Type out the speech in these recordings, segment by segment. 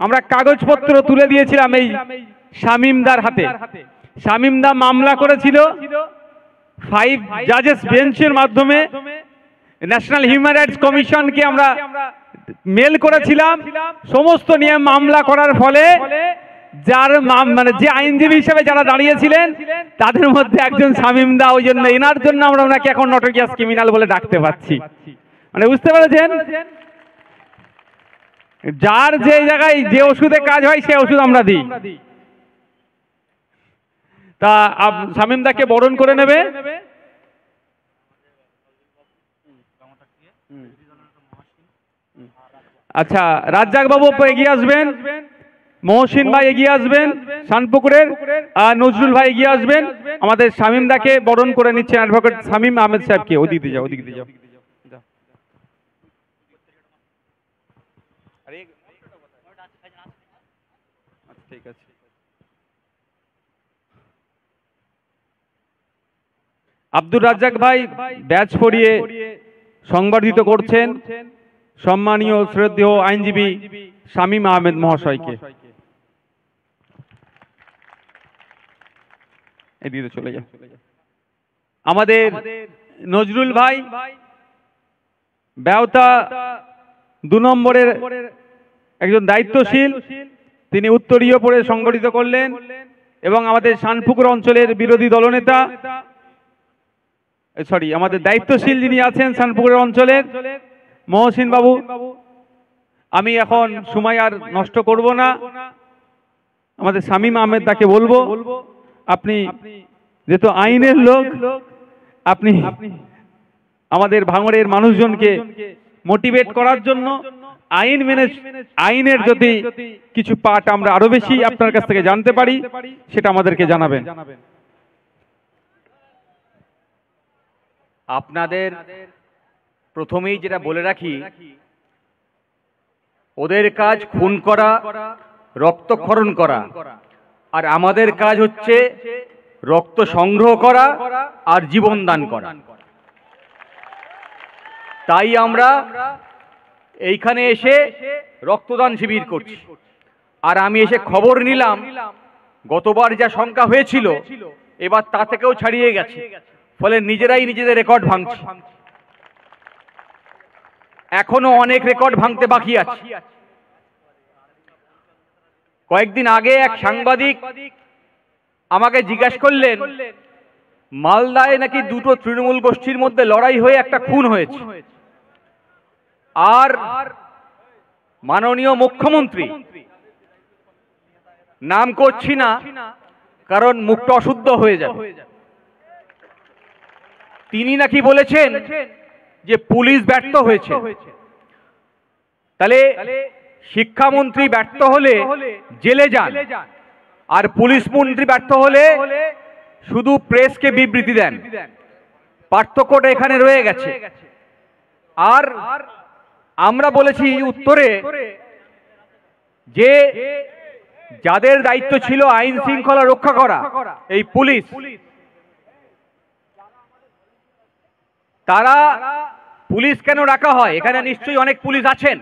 আমরা কাগজপত্র তুলে দিয়েছিলাম এই শামীমদার হাতে। শামীমদা মামলা করেছিল 5 জাজেস বেঞ্চের মাধ্যমে ন্যাশনাল হিউম্যান রাইটস কমিশনকে আমরা মেল করেছিলাম। সমস্ত নিয়ে মামলা করার ফলে যার মানে যে আইনজীবী হিসেবে যারা দাঁড়িয়েছিলেন তাদের মধ্যে একজন শামীমদা, ওই জন্য এনার জন্য আমরা ওনাকে এখন নটোরিয়াস ক্রিমিনাল বলে ডাকতে পাচ্ছি। মানে বুঝতে পেরেছেন, যার যে জায়গায় যে ওষুধে কাজ হয় সে ওষুধ আমরা দিই। তা শামীমদাকে বরণ করে নেবে। আচ্ছা, রাজ্জাক বাবু এগিয়ে আসবেন, মহসিন ভাই এগিয়ে আসবেন শানপুকুরের, আর নজরুল ভাই এগিয়ে আসবেন। আমাদের শামীমদাকে বরণ করে নিচ্ছেন অ্যাডভোকেট শামীম আহমেদ সাহেবকে। ওদিকে যাও, ওদিকে যাও। ঠিক আছে। আব্দুর রাজ্জাক ভাই ব্যাচ পরিয়ে সংবর্ধিত করছেন সম্মানীয় শ্রদ্ধেয় আইনজীবী শামীম আহমেদ মহাশয়কে। এদিকে চলে যাও। আমাদের নজরুল ভাই বেওতা 2 নম্বরের একজন দায়িত্বশীল, তিনি উত্তরীয় পরে সংগঠিত করলেন। এবং আমাদের শানপুকুর অঞ্চলের বিরোধী দলনেতা, সরি আমাদের দায়িত্বশীল যিনি আছেন শানপুকুরের অঞ্চলের মহসিন বাবু। আমি এখন সময় আর নষ্ট করব না, আমাদের শামীম আহমেদ দাকে বলবো, আপনি যেহেতু আইনের লোক, আপনি আমাদের ভাঙড়ের মানুষজনকে মোটিভেট করার জন্য আইন মেনে আইনের যদি কিছু পাঠ আমরা আরো বেশি আপনার কাছ থেকে জানতে পারি সেটা আমাদেরকে জানাবেন। আপনাদের প্রথমেই যেটা বলে রাখি, ওদের কাজ খুন করা, রক্তক্ষরণ করা, আর আমাদের কাজ হচ্ছে রক্ত সংগ্রহ করা আর জীবন দান করা। তাই আমরা এইখানে এসে রক্তদান শিবির করছি। আর আমি এসে খবর নিলাম গতবার যা সংখ্যা হয়েছিল এবার তা থেকেও ছাড়িয়ে গেছে, ফলে নিজেরাই নিজেদের রেকর্ড ভাঙছে। এখনো অনেক রেকর্ড ভাঙতে বাকি আছে। কয়েকদিন আগে এক সাংবাদিক আমাকে জিজ্ঞাসা করলেন, মালদায় নাকি 2টো তৃণমূল গোষ্ঠীর মধ্যে লড়াই হয়ে একটা খুন হয়েছে, আর মাননীয় মুখ্যমন্ত্রী, নাম করছি না কারণ মুখটা অশুদ্ধ হয়ে যাবে, তিনি নাকি বলেছেন যে পুলিশ ব্যর্থ হয়েছে। তাহলে শিক্ষামন্ত্রী ব্যর্থ হলে জেলে যান, আর পুলিশ মন্ত্রী ব্যর্থ হলে শুধু প্রেসকে বিবৃতি দেন। পার্থক্যটা এখানে রয়ে গেছে। আর আমরা বলেছি উত্তরে যে যাদের দায়িত্ব ছিল আইন শৃঙ্খলা রক্ষা করা, এই পুলিশ, তারা পুলিশ কেন রাখা হয়? এখানে নিশ্চয়ই অনেক পুলিশ আছেন।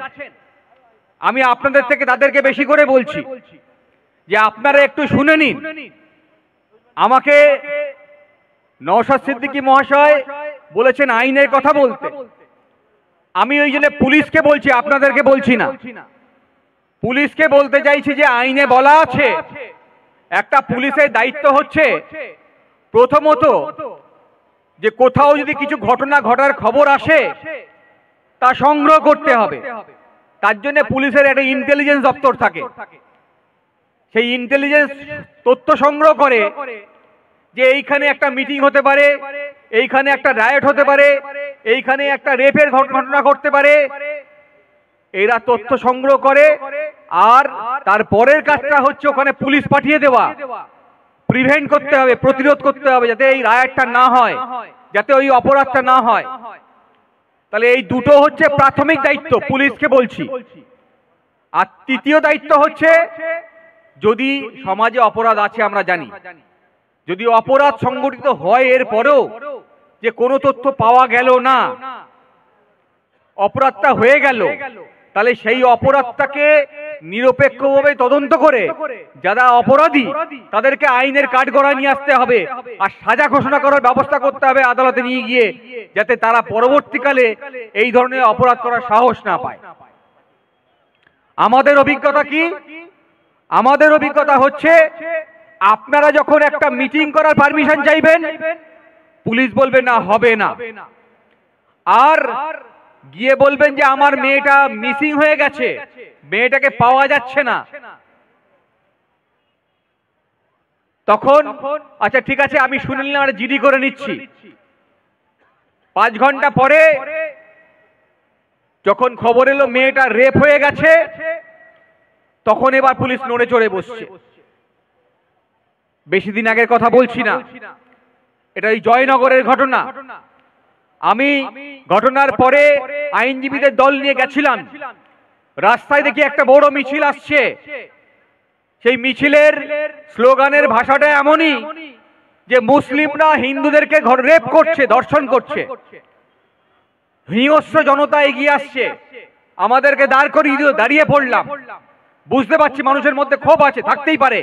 আমি আপনাদের থেকে তাদেরকে বেশি করে বলছি যে আপনারা একটু শুনে নিন। আমাকে নওশাদ সিদ্দিকী মহাশয় বলেছেন আইনের কথা বলতে, আমি ওই জন্য পুলিশকে বলছি, আপনাদেরকে বলছি না। পুলিশকে বলতে চাইছি যে আইনে বলা আছে একটা পুলিশের দায়িত্ব হচ্ছে প্রথমত যে কোথাও যদি কিছু ঘটনা ঘটার খবর আসে তা সংগ্রহ করতে হবে। তার জন্য পুলিশের একটা ইন্টেলিজেন্স দপ্তর থাকে, সেই ইন্টেলিজেন্স তথ্য সংগ্রহ করে যে এইখানে একটা মিটিং হতে পারে, এইখানে একটা রায়ট হতে পারে, এইখানে একটা রেপের ঘটনা ঘটতে পারে। এরা তথ্য সংগ্রহ করে আর তারপরের কাজটা হচ্ছে ওখানে পুলিশ পাঠিয়ে দেওয়া, প্রিভেন্ট করতে হবে, প্রতিরোধ করতে হবে যাতে এই রায়টটা না হয়, যাতে ওই অপরাধটা না হয়। তাহলে এই দুটো হচ্ছে প্রাথমিক দায়িত্ব, পুলিশকে বলছি। আর তৃতীয় দায়িত্ব হচ্ছে যদি সমাজে অপরাধ আছে, আমরা জানি যদি অপরাধ সংগঠিত হয় এর পরেও যে কোনো তথ্য পাওয়া গেল না, অপরাধটা হয়ে গেল, তাহলে সেই অপরাধটাকে নিরপেক্ষভাবে তদন্ত করে যারা অপরাধী তাদেরকে আইনের কাঠগড়ায় নিয়ে আসতে হবে আর সাজা ঘোষণা করার ব্যবস্থা করতে হবে আদালতে নিয়ে গিয়ে, যাতে তারা পরবর্তীকালে এই ধরনের অপরাধ করার সাহস না পায়। আমাদের অভিজ্ঞতা কি? আমাদের অভিজ্ঞতা হচ্ছে আপনারা যখন একটা মিটিং করার পারমিশন চাইবেন, পুলিশ বলবে না, হবে না, আর গিয়ে বলবেন যে আমার মেয়েটা মিসিং হয়ে গেছে, মেয়েটাকে পাওয়া যাচ্ছে না, তখন আচ্ছা ঠিক আছে আমি শুনে নিলাম, আর জিডি করে নিচ্ছি। 5 ঘন্টা পরে যখন খবর এলো মেয়েটা রেপ হয়ে গেছে, তখন এবার পুলিশ নড়ে চড়ে বসছে। বেশি দিন আগের কথা বলছি না, এটা এই জয়নগরের ঘটনা। আমি ঘটনার পরে আইনজীবীদের দল নিয়ে গেছিলাম, রাস্তায় দেখি একটা বড় মিছিল আসছে। সেই মিছিলের স্লোগানের ভাষাটা এমনই যে মুসলিমরা হিন্দুদেরকে রেপ করছে, ধর্ষণ করছে। হিংস্র জনতা এগিয়ে আসছে, আমাদেরকে দাঁড় করিয়ে দিল, দাঁড়িয়ে পড়লাম। বুঝতে পারছি মানুষের মধ্যে ক্ষোভ আছে, থাকতেই পারে।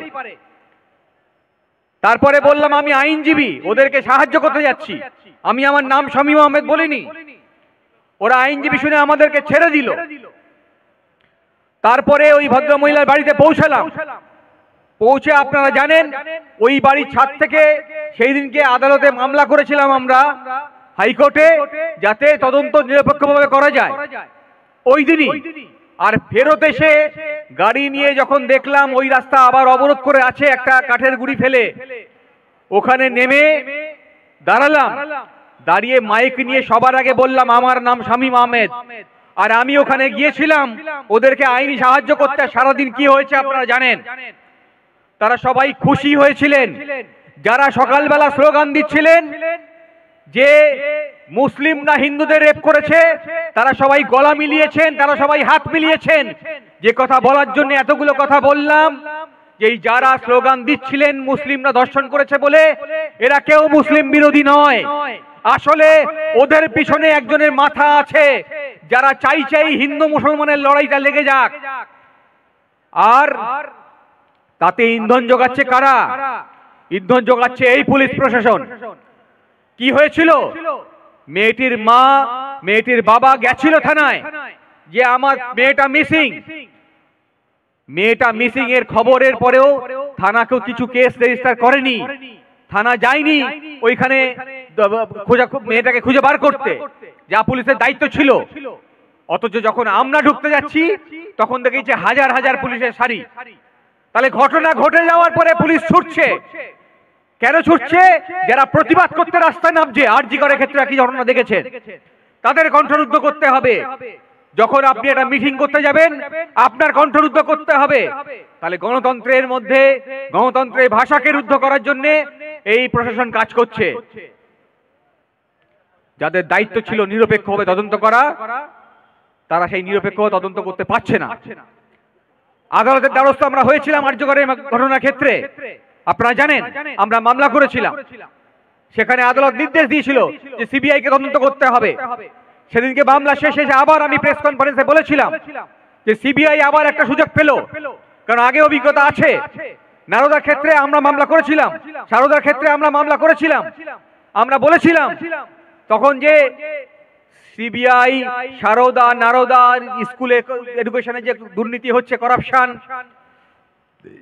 তারপরে বললাম আমি আইনজীবী, ওদেরকে সাহায্য করতে যাচ্ছি। আমি আমার নাম শামীম আহমেদ বলিনি। ওরা আইনজীবী শুনে আমাদেরকে ছেড়ে দিল। তারপরে ওই ভদ্রমহিলার বাড়িতে পৌঁছালাম। পৌঁছে আপনারা জানেন ওই বাড়ির ছাদ থেকে সেই দিনকে আদালতে মামলা করেছিলাম আমরা হাইকোর্টে, যাতে তদন্ত নিরপেক্ষভাবে করা যায় ওই দিনই। আর ফেরত এসে গাড়ি নিয়ে যখন দেখলাম ওই রাস্তা আবার অবরোধ করে আছে একটা কাঠের গুঁড়ি ফেলে, ওখানে নেমে দাঁড়ালাম। দাঁড়িয়ে মাইক নিয়ে সবার আগে বললাম আমার নাম শামীম আহমেদ, আর আমি ওখানে গিয়েছিলাম ওদেরকে আইনি সাহায্য করতে। সারাদিন কি হয়েছে আপনারা জানেন। তারা সবাই খুশি হয়েছিলেন। যারা সকালবেলা স্লোগান দিচ্ছিলেন যে মুসলিম না হিন্দুদের রেপ করেছে, তারা সবাই গলা মিলিয়েছেন, তারা সবাই হাত মিলিয়েছেন। যে কথা বলার জন্য এতগুলো কথা বললাম, যে যারা স্লোগান দিচ্ছিলেন মুসলিমরা ধর্ষণ করেছে বলে, এরা কেউ মুসলিম বিরোধী নয়। আসলে ওদের পিছনে একজনের মাথা আছে, যারা চাই হিন্দু মুসলমানের লড়াইটা লেগে যাক। আর তাতে ইন্ধন যোগাচ্ছে কারা? ইন্ধন যোগাচ্ছে এই পুলিশ প্রশাসন। কি হয়েছিল? মেয়েটির মা, মেয়েটির বাবা গেছিল থানায় যে আমার মেয়েটা মিসিং। মেয়েটা মিসিং এর খবরের পরেও থানাকেও কিছু কেস রেজিস্টার করেনি, থানা যায়নি ওইখানে মেয়েটাকে খুঁজে বার করতে, যা পুলিশের দায়িত্ব ছিল। অথচ যখন আমরা ঢুকতে যাচ্ছি তখন দেখেছি হাজার হাজার পুলিশের সারি। তাহলে ঘটনা ঘটে যাওয়ার পরে পুলিশ ছুটছে। কেন ছুটছে? যারা প্রতিবাদ করতে রাস্তায় নামছে, আরজি করের ক্ষেত্রে একই ঘটনা দেখেছেন, তাদের কণ্ঠরুদ্ধ করতে হবে। যখন আপনি একটা মিটিং করতে যাবেন, আপনার কণ্ঠরুদ্ধ করতে হবে। তাহলে গণতন্ত্রের মধ্যে গণতন্ত্রের ভাষাকে রুদ্ধ করার জন্য এই প্রশাসন কাজ করছে। যাদের দায়িত্ব ছিল নিরপেক্ষভাবে তদন্ত করা, তারা সেই নিরপেক্ষভাবে তদন্ত করতে পারছে না। আদালতের দ্বারস্থ আমরা হয়েছিলাম আরজি করের ঘটনার ক্ষেত্রে, আপনারা জানেন আমরা মামলা করেছিলাম। সেখানে আদালত নির্দেশ দিয়েছিল যে সিবিআই কে তদন্ত করতে হবে। সেদিনকে মামলা শেষে আবার আমি প্রেস কনফারেন্সে বলেছিলাম যে সিবিআই আবার একটা সুযোগ পেল, কারণ আগে অভিজ্ঞতা আছে। নারদার ক্ষেত্রে আমরা মামলা করেছিলাম, সারদার ক্ষেত্রে আমরা মামলা করেছিলাম। আমরা বলেছিলাম তখন যে সিবিআই, সারদা, নারদা, স্কুলে এডুকেশনে যে দুর্নীতি হচ্ছে, করাপশন,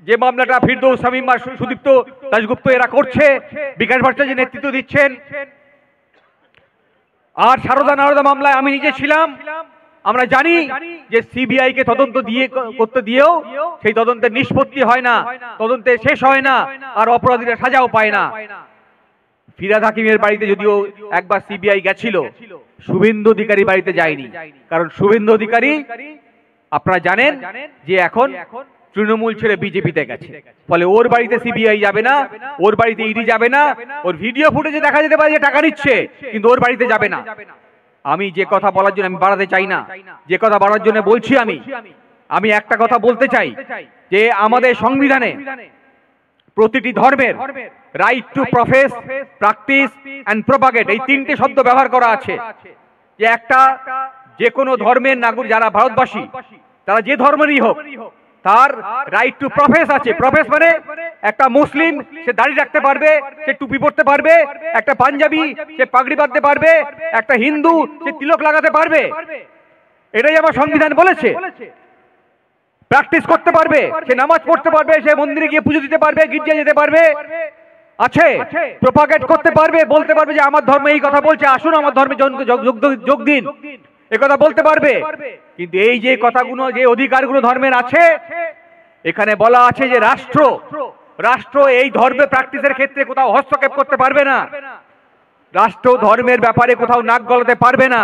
যে মামলাটা ফিরদৌস শামীম আর সুদীপ্ত দাশগুপ্ত এরা করছে, বিকাশ ভট্টাচার্য নেতৃত্ব দিচ্ছেন, আর সারদা নারদা মামলায় আমি নিজে ছিলাম। আমরা জানি যে সিবিআই কে তদন্ত করতে দিয়েও সেই তদন্তের নিষ্পত্তি হয় না, তদন্তে শেষ হয় না, আর অপরাধীরা সাজাও পায় না। ফিরহাদ হাকিমের বাড়িতে যদিও একবার সিবিআই গেছিল, শুভেন্দু অধিকারী বাড়িতে যায়নি। কারণ শুভেন্দু অধিকারী আপনারা জানেন যে এখন তৃণমূল ছেড়ে বিজেপিতে গেছে, ফলে ওর বাড়িতে সিবিআই যাবে না, ওর বাড়িতে ইডি যাবে না। ওর ভিডিও ফুটেজে দেখা যেতে পারে যে টাকা নিচ্ছে, কিন্তু ওর বাড়িতে যাবে না। আমি যে কথা বলার জন্য আমি বাড়াতে চাই না, যে কথা বাড়ার জন্য বলছি আমি একটা কথা বলতে চাই যে আমাদের সংবিধানে প্রতিটি ধর্মের right to profess, practise and propagate, এই 3টে শব্দ ব্যবহার করা আছে। যে একটা যে কোনো ধর্মের নাগরিক যারা ভারতবাসী, তারা যে ধর্মেরই হোক, তার রাইট টু প্রফেস আছে। প্রফেস মানে একটা মুসলিম সে দাড়ি রাখতে পারবে, সে টুপি পরতে পারবে, একটা পাঞ্জাবি সে পাগড়ি বাঁধতে পারবে, একটা হিন্দু সে তিলক লাগাতে পারবে। এটাই আমার সংবিধান বলেছে। প্র্যাকটিস করতে পারবে, সে নামাজ পড়তে পারবে, সে মন্দিরে গিয়ে পুজো দিতে পারবে, গির্জায় যেতে পারবে, আছে প্রোপাগেট করতে পারবে, বলতে পারবে যে আমার ধর্ম এই কথা বলছে, আসুন আমার ধর্মে যোগ দিন, এ কথা বলতে পারবে। কিন্তু এই যে কথাগুলো, যে অধিকারগুলো ধর্মের আছে, এখানে বলা আছে যে রাষ্ট্র এই ধর্মে প্র্যাকটিসের ক্ষেত্রে কোথাও হস্তক্ষেপ করতে পারবে না, রাষ্ট্র ধর্মের ব্যাপারে কোথাও নাক গলাতে পারবে না।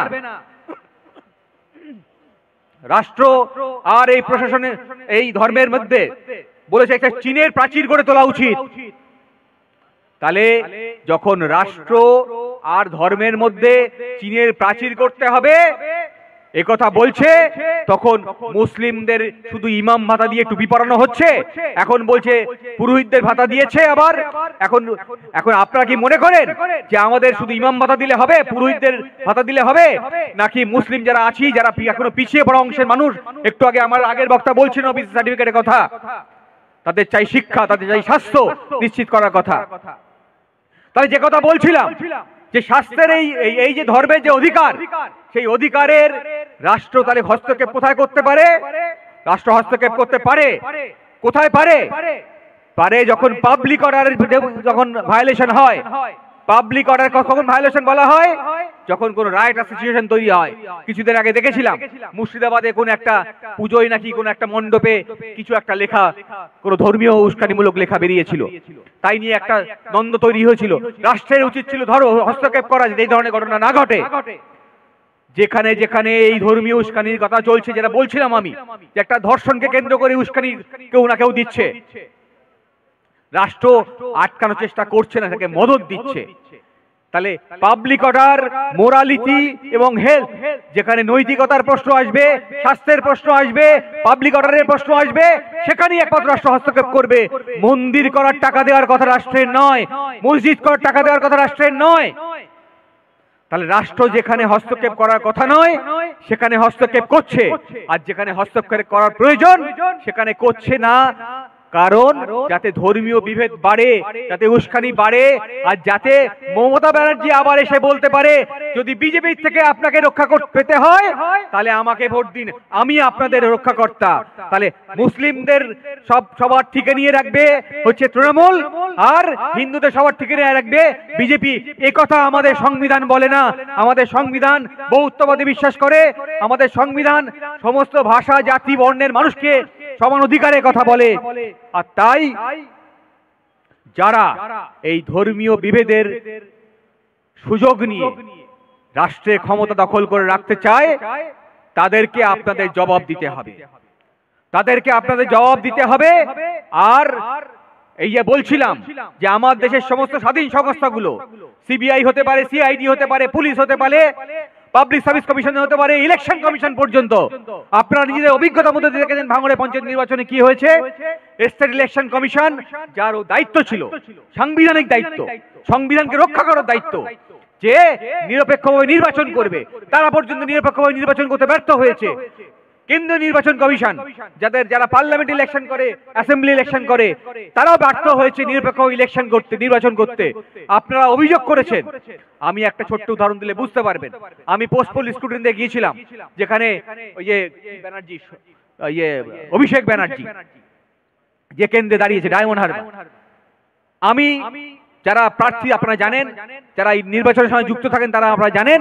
রাষ্ট্র আর এই প্রশাসনের এই ধর্মের মধ্যে বলেছে একটা চীনের প্রাচীর গড়ে তোলা উচিত। তাহলে যখন রাষ্ট্র আর ধর্মের মধ্যে চীনের প্রাচীর করতে হবে একথা বলছে, তখন মুসলিমদের শুধু ইমাম ভাতা দিয়ে টুপি পরানো হচ্ছে, এখন বলছে পুরোহিতদের ভাতা দিয়েছে আবার। এখন আপনারা কি মনে করেন যে আমাদের শুধু ইমাম ভাতা দিলে হবে, পুরোহিতদের ভাতা দিলে হবে, নাকি মুসলিম যারা আছি, যারা এখনো পিছিয়ে পড়া অংশের মানুষ, একটু আগে আমার আগের বক্তা বলছেন ওবিসি সার্টিফিকেটের কথা, তাদের চাই শিক্ষা, তাদের চাই স্বাস্থ্য নিশ্চিত করার কথা। তাহলে যে কথা বলছিলাম যে স্বাস্থ্যের এই যে ধর্মের যে অধিকার, সেই অধিকারের রাষ্ট্র তাহলে হস্তক্ষেপ কোথায় করতে পারে? রাষ্ট্র হস্তক্ষেপ করতে পারে কোথায় পারে? যখন পাবলিক অর্ডারের যখন ভায়োলেশন হয়। পাবলিক অর্ডার কখন ভায়োলেশন বলা হয়? যখন কোন রাইট অ্যাসোসিয়েশন তৈরি হয়। কিছুদিন আগে দেখেছিলাম মুর্শিদাবাদে কোন একটা পুজোয় নাকি কোন একটা মণ্ডপে কিছু একটা লেখা, কোন ধর্মীয় উস্কানিমূলক লেখা বেরিয়েছিল, তাই নিয়ে একটা দ্বন্দ্ব তৈরি হয়েছিল। রাষ্ট্রের উচিত ছিল হস্তক্ষেপ করা, যে এই ধরনের ঘটনা না ঘটে। যেখানে যেখানে এই ধর্মীয় উস্কানির কথা চলছে, যেটা বলছিলাম আমি, যে একটা ধর্ষণকে কেন্দ্র করে উস্কানি কেউ না কেউ দিচ্ছে, রাষ্ট্র আটকানোর চেষ্টা করছে না, তাকে মদত দিচ্ছে। তাহলে পাবলিক অর্ডার, মোরালিটি এবং হেলথ, যেখানে নৈতিকতার প্রশ্ন আসবে, স্বাস্থ্যের প্রশ্ন আসবে, পাবলিক অর্ডারের প্রশ্ন আসবে, সেখানেই একমাত্র রাষ্ট্র হস্তক্ষেপ করবে। মন্দির করার টাকা দেওয়ার কথা রাষ্ট্রের নয়, মসজিদ করার টাকা দেওয়ার কথা রাষ্ট্রের নয়। তাহলে রাষ্ট্র যেখানে হস্তক্ষেপ করার কথা নয় সেখানে হস্তক্ষেপ করছে, আর যেখানে হস্তক্ষেপ করার প্রয়োজন সেখানে করছে না। কারণ যাতে ধর্মীয় বিভেদ বাড়ে, যাতে উস্কানি বাড়ে, আর যাতে মমতা ব্যানার্জি আবার এসে বলতে পারে যদি বিজেপি থেকে আপনাকে রক্ষা পেতে হয় তাহলে আমাকে ভোট দিন, আমি আপনাদের রক্ষাকর্তা। তাহলে মুসলিমদের সবার ঠিকে নিয়ে রাখবে হচ্ছে তৃণমূল, আর হিন্দুদের সবার ঠিকে নিয়ে রাখবে বিজেপি। এই কথা আমাদের সংবিধান বলে না। আমাদের সংবিধান বহুত্ববাদী বিশ্বাস করে, আমাদের সংবিধান সমস্ত ভাষা, জাতি, বর্ণের মানুষকে সমান অধিকারের কথা বলে। আর তাই যারা এই ধর্মীয় বিভেদের সুযোগ নিয়ে রাষ্ট্রের ক্ষমতা দখল করে রাখতে চায়, তাদেরকে আপনাদের জবাব দিতে হবে, তাদেরকে আপনাদের জবাব দিতে হবে। আর এই যে বলছিলাম যে আমার দেশের সমস্ত স্বাধীন সংস্থাগুলো, সিবিআই হতে পারে, সিআইডি হতে পারে, পুলিশ হতে পারে, পাবলিক সার্ভিস কমিশন হতে পারে, ইলেকশন কমিশন পর্যন্ত, আপনারা নিজেদের অভিজ্ঞতার মধ্যে দেখেছেন ভাঙড়ে পঞ্চায়েত নির্বাচনে কি হয়েছে। স্টেট ইলেকশন কমিশন, যার দায়িত্ব ছিল সাংবিধানিক দায়িত্ব, সংবিধানকে রক্ষা করার দায়িত্ব, যে নিরপেক্ষভাবে নির্বাচন করবে, তারা পর্যন্ত নিরপেক্ষভাবে নির্বাচন করতে ব্যর্থ হয়েছে। কেন্দ্রীয় নির্বাচন কমিশন, যারা পার্লামেন্ট ইলেকশন করে, অ্যাসেম্বলি ইলেকশন করে, তারাও ব্যর্থ হয়েছে নিরপেক্ষ নির্বাচন করতে। আপনারা অভিযোগ করেছেন। আমি একটা ছোট্ট উদাহরণ দিলে বুঝতে পারবেন। আমি পোস্টপোল স্টুডেন্টে গিয়েছিলাম, যেখানে ওই যে ব্যানার্জি, অভিষেক ব্যানার্জি যে কেন্দ্রে দাঁড়িয়েছে ডায়মন্ড হারবার, আমি যারা প্রার্থী আপনারা জানেন, যারা এই নির্বাচনের সময় যুক্ত থাকেন তারা আপনারা জানেন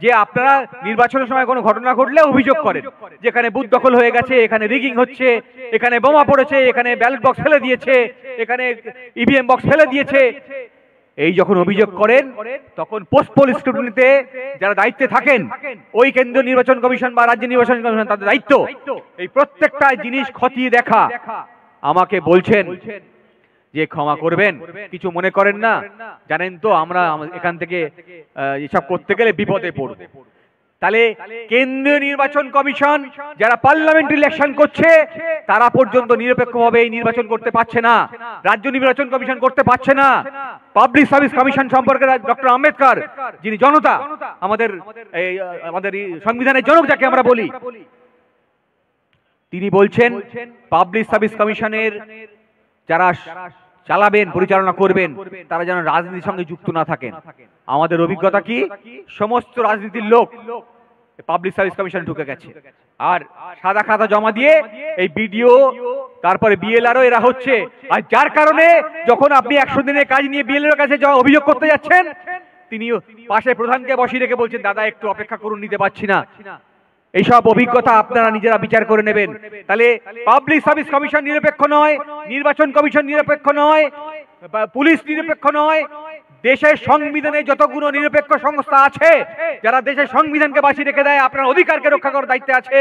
যে আপনারা নির্বাচনের সময় কোনো ঘটনা ঘটলে অভিযোগ করেন, যেখানে বুথ দখল হয়ে গেছে, এখানে রিগিং হচ্ছে, এখানে বোমা পড়েছে, এখানে ব্যালট বক্স ফেলে দিয়েছে, এখানে ইভিএম বক্স ফেলে দিয়েছে। এই যখন অভিযোগ করেন তখন পোস্টপোল স্ক্রুটিনিতে যারা দায়িত্বে থাকেন, ওই কেন্দ্রীয় নির্বাচন কমিশন বা রাজ্য নির্বাচন কমিশন, তাদের দায়িত্ব এই প্রত্যেকটা জিনিস খতিয়ে দেখা। আমাকে বলছেন যে ক্ষমা করবেন, কিছু মনে করেন না, জানেন তো আমরা এখান থেকে এসব করতে গেলে বিপদে পড়ব। তাহলে কেন্দ্রীয় নির্বাচন কমিশন যারা পার্লামেন্ট ইলেকশন করছে তারা পর্যন্ত নিরপেক্ষভাবে এই নির্বাচন করতে পারছে না, রাজ্য নির্বাচন কমিশন করতে পারছে না। পাবলিক সার্ভিস কমিশন সম্পর্কে ডক্টর আম্বেদকর, যিনি জনতা, আমাদের সংবিধানের জনক যাকে আমরা বলি, তিনি বলছেন পাবলিক সার্ভিস কমিশনের যারা চালাবেন, পরিচালনা করবেন, তারা যেন রাজনীতির সঙ্গে যুক্ত না থাকেন। আমাদের অভিজ্ঞতা কি, সমস্ত রাজনীতির লোক পাবলিক সার্ভিস কমিশনে ঢুকে গেছে, আর সাদা খাতা জমা দিয়ে এই বিডিও তারপরে বিএলআরও এরা হচ্ছে। আর যার কারণে যখন আপনি 100 দিনের কাজ নিয়ে বিএলআর কাছে অভিযোগ করতে যাচ্ছেন, তিনি পাশে প্রধানকে বসিয়ে রেখে বলছেন দাদা একটু অপেক্ষা করুন, নিতে পারছি না। এইসব অভিজ্ঞতা আপনারা নিজেরা বিচার করে নেবেন। তাহলে পাবলিক সার্ভিস কমিশন নিরপেক্ষ নয়, নির্বাচন কমিশন নিরপেক্ষ নয়, পুলিশ নিরপেক্ষ নয়, দেশের সংবিধানে যতগুলো নিরপেক্ষ সংস্থা আছে যারা দেশের সংবিধানকে বাঁচিয়ে রেখে দেয়, আপনার অধিকারকে রক্ষা করার দায়িত্বে আছে,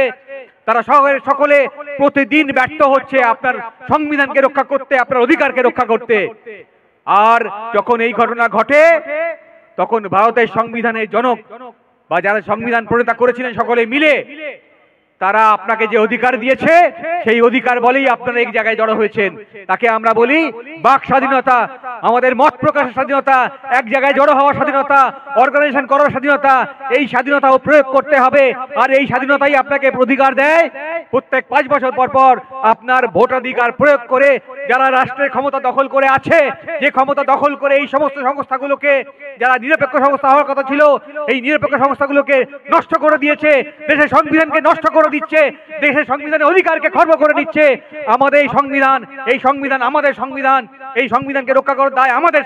তারা সকলে প্রতিদিন ব্যর্থ হচ্ছে আপনার সংবিধানকে রক্ষা করতে, আপনার অধিকারকে রক্ষা করতে। আর যখন এই ঘটনা ঘটে তখন ভারতের সংবিধানের জনক বা যারা সংবিধান প্রণেতা করেছিলেন সকলে মিলে তারা আপনাকে যে অধিকার দিয়েছে সেই অধিকার বলেই আপনারা এক জায়গায় জড়ো হয়েছেন। তাকে আমরা বলি বাক স্বাধীনতা, আমাদের মত প্রকাশের স্বাধীনতা, এক জায়গায় জড়ো হওয়ার স্বাধীনতা, অর্গানাইজেশন করার স্বাধীনতা। এই স্বাধীনতাও প্রয়োগ করতে হবে, আর এই স্বাধীনতাই আপনাকে অধিকার দেয় প্রত্যেক 5 বছর পর পর আপনার ভোটাধিকার প্রয়োগ করে যারা রাষ্ট্রের ক্ষমতা দখল করে আছে, যে ক্ষমতা দখল করে এই সমস্ত সংস্থাগুলোকে, যারা নিরপেক্ষ সংস্থা হওয়ার কথা ছিল, এই নিরপেক্ষ সংস্থাগুলোকে নষ্ট করে দিয়েছে, দেশের সংবিধানকে নষ্ট করে দিচ্ছে, দেশের সংবিধানের অধিকারকে খর্ব করে নিচ্ছে। আমাদের এই সংবিধান আমাদের সংবিধান, এই সংবিধানকে রক্ষা করার দায় আমাদের।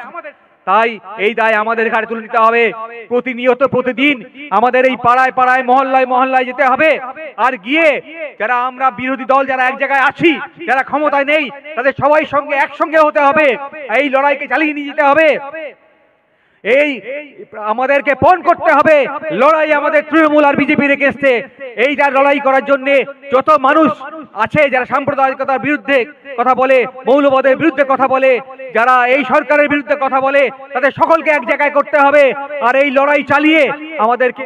তাই এই দায় আমাদের ঘাড়ে তুলে নিতে হবে। প্রতিনিয়ত প্রতিদিন আমাদের এই পাড়ায় পাড়ায় মহল্লায় মহল্লায় যেতে হবে, আর গিয়ে যারা আমরা বিরোধী দল যারা এক জায়গায় আছি, যারা ক্ষমতায় নেই, তাদের সবাই সঙ্গে একসঙ্গে হতে হবে, এই লড়াইকে চালিয়ে নিয়ে যেতে হবে। এই আমাদেরকে পণ করতে হবে। লড়াই আমাদের তৃণমূল আর বিজেপির এগেইনস্টে। এইটা লড়াই করার জন্য যত মানুষ আছে যারা সাম্প্রদায়িকতার বিরুদ্ধে কথা বলে, মৌলবাদের বিরুদ্ধে কথা বলে, যারা এই সরকারের বিরুদ্ধে কথা বলে, তাদের সকলকে এক জায়গায় করতে হবে। আর এই লড়াই চালিয়ে আমাদেরকে